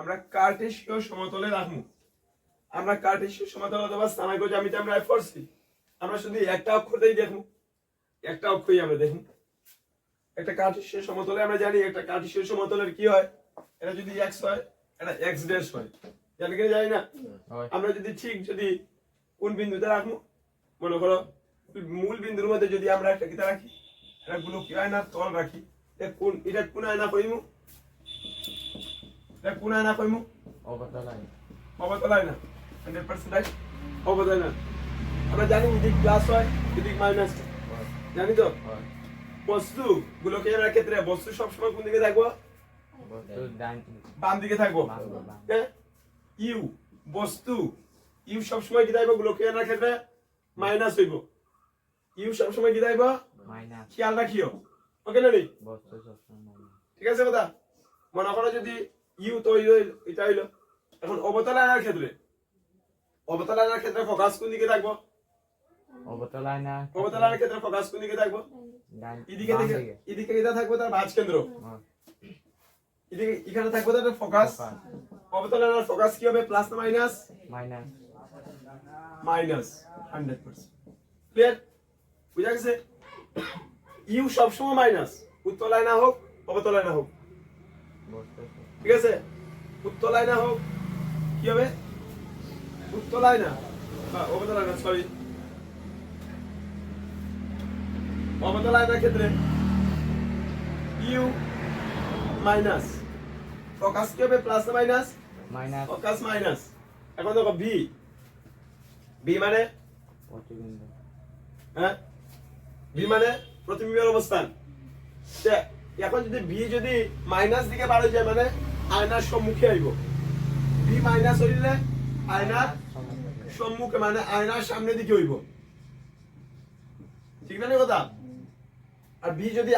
আমরা কার্টেসীয় সমতলে রাখবো। আমরা কার্টেসীয় সমতল অথবা স্থানাঙ্ক জ্যামিতি আমরা পড়ছি। আমরা শুধু একটা অক্ষরটাই দেখবো, একটা অক্ষরই আমরা দেখবো। একটা কার্টেসীয় সমতলে আমরা জানি একটা কার্টেসীয় সমতলের কি হয়, এটা যদি x হয় এটা x ড্যাশ হয়, জানি কি জানি না? আমরা যদি ঠিক যদি কোন বিন্দুতে রাখবো, মনে করো মূল বিন্দুর মধ্যে যদি আমরা একটা কিতা রাখি, এটা গোলকীয় আয়নার তল রাখি, এটা কোন আয়না কইমু? এটা কোন আয়না কইমু? অবতল আয়না। 100% রাইট, অবতল আয়না। আমরা জানি এদিক প্লাস হয় এদিক মাইনাস, জানি তো? বস্তু গোলকীয় আয়নার ক্ষেত্রে বস্তু সবসময় কোন দিকে থাকবো? বাম দিকে থাকবো। ইউ বস্তু, ইউ সবসময় কি থাকবো গোলকীয় আয়নার ক্ষেত্রে? মাইনাস হইব। ইউ সবসময় কি থাকবো? মাইনাস। খেয়াল রাখিও, ওকে না? ঠিক আছে কথা? মনে করো যদি ইউ তো এটা হইলো, এখন অবতল আয়নার ক্ষেত্রে, অবতল আয়নার ক্ষেত্রে ফোকাস কোন দিকে থাকবো? অবতল আয়নার ক্ষেত্রে ফোকাস কোন দিকে থাকবো? এদিকে থেকে এদিকে এটা থাকবো তার ভাঁজ কেন্দ্র, এদিকে এখানে থাকবো তার ফোকাস। অবতল আয়নার ফোকাস কি হবে? প্লাস না মাইনাস? মাইনাস 100%। ক্লিয়ার? বুঝা গেছে? ইউ সবসময় মাইনাস, উত্তল আয়না হোক অবতল আয়না হোক, ঠিক আছে? উত্তল আয়না হোক কি হবে? উত্তল আয়না বা অবতল আয়না, সরি, অবতল আয়নার ক্ষেত্রে ইউ মাইনাস, ফোকাস কি হবে? প্লাস না মাইনাস? Focus minus. এখন দেখো ভি, ভি মানে ভি মানে প্রতিবিম্বের অবস্থান। এখন যদি ভি যদি মাইনাস দিকে বাড়ে যায় মানে আয়নার সম্মুখে আইব। ভি মাইনাস হইলে আয়নার সম্মুখে মানে আয়নার সামনে দিকে হইব, ঠিক না কথা? আর ভি যদি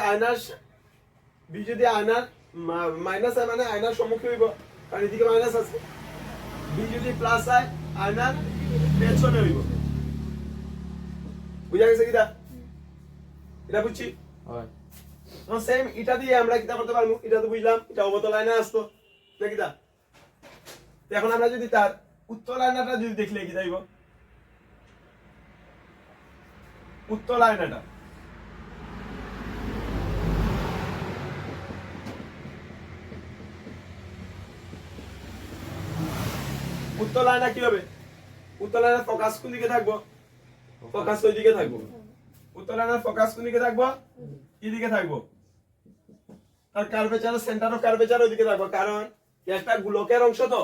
আয়নার মাইনাস হয় মানে আয়নার সম্মুখে হইব, কারণ এদিকে মাইনাস আছে। ভি যদি প্লাস হয় আয়নার পেছনে হইব। বুঝা গেছে কিটা? এটা বুঝছি? সেম এটা দিয়ে আমরা কিতা করতে পারবো? এটা তো বুঝলাম, এটা অবতল আয়না আসতো নাকি তা? এখন আমরা যদি তার উত্তল আয়নাটা যদি দেখলে কি যাইব? উত্তল আয়নাটা উত্তল আয়না কি হবে? উত্তল আয়নার ফোকাস কোন দিকে থাকবো? ফোকাস ওই দিকে থাকবো। উত্তল আয়নার ফোকাস কোন দিকে থাকবো? এই দিকে থাকবো। আর কার্ভেচার, সেন্টার অফ কার্ভেচার ওইদিকে থাকবো, কারণ একটা গোলকের অংশ তো,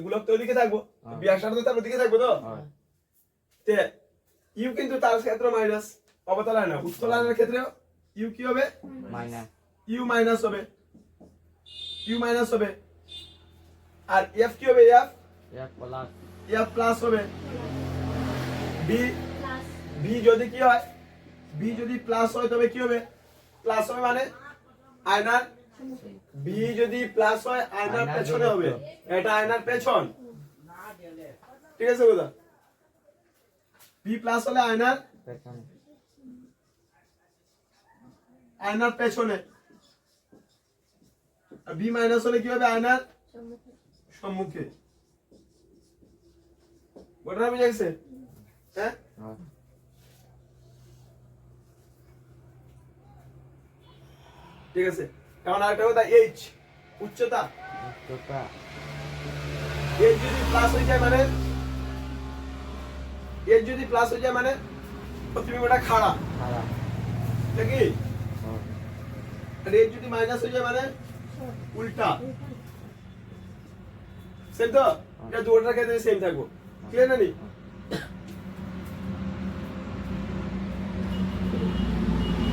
গোলক তো ওইদিকে থাকবো, ব্যাসার্ধ তো তার ওইদিকে থাকবো তো। ইউ কিন্তু তার ক্ষেত্রে মাইনাস, অবতল আয়না। উত্তল আয়নার ক্ষেত্রে ইউ কি হবে? মাইনাস। ইউ মাইনাস হবে, ইউ মাইনাস হবে। আর এফ কি হবে? এফ প্লাস হবে। বি, বি যদি কি হয়? বি যদি প্লাস হয় তবে কি হবে? প্লাস হবে মানে আয়নার, বি যদি প্লাস হয় আয়নার পেছনে হবে, এটা আয়নার পেছন, ঠিক আছে কথা? বি প্লাস হলে আয়নার পেছনে, আর বি মাইনাস হলে কি হবে? আয়নার সম্মুখে। বুঝা গেছে? হ্যাঁ, ঠিক আছে। কারণ আরেকটা কথা, এইচ উচ্চতা, এইচ যদি প্লাস হয়ে যায় মানে, এইচ যদি প্লাস হয়ে যায় মানে প্রতিবিম্বটা খাড়া, নাকি? আর এইচ যদি মাইনাস হয়ে যায় মানে উল্টা, সেম তো? এটা দুটোটার ক্ষেত্রে সেম থাকবো, ক্লিয়ার না? নি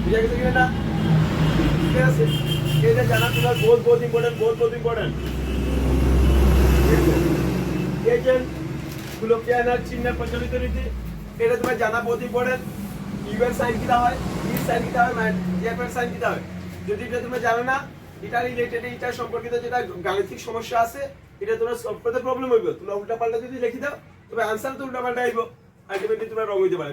বুঝা গেছে কিনা না? ঠিক আছে, এটা জানা তোমার বহুত ইম্পর্টেন্ট। এজেন্ট গোলকীয় আয়নার চিহ্নের প্রচলিত রীতি, এটা তোমার জানা বহুত ইম্পর্টেন্ট। ইউ এর সাইন কিটা হয়, ই এর সাইন কিটা হয়, এফ এর সাইন কিটা হয়। যদি এটা তুমি জানো না, এটা রিলেটেড, এটা সম্পর্কিত যেটা গাণিতিক সমস্যা আছে, এটা তোমার সলভ করতে প্রবলেম হইব। তোমরা উল্টা পাল্টা যদি লিখি দাও তবে আনসার তো উল্টা পাল্টা আইব, আলটিমেটলি তোমরা রং হইতে পারে।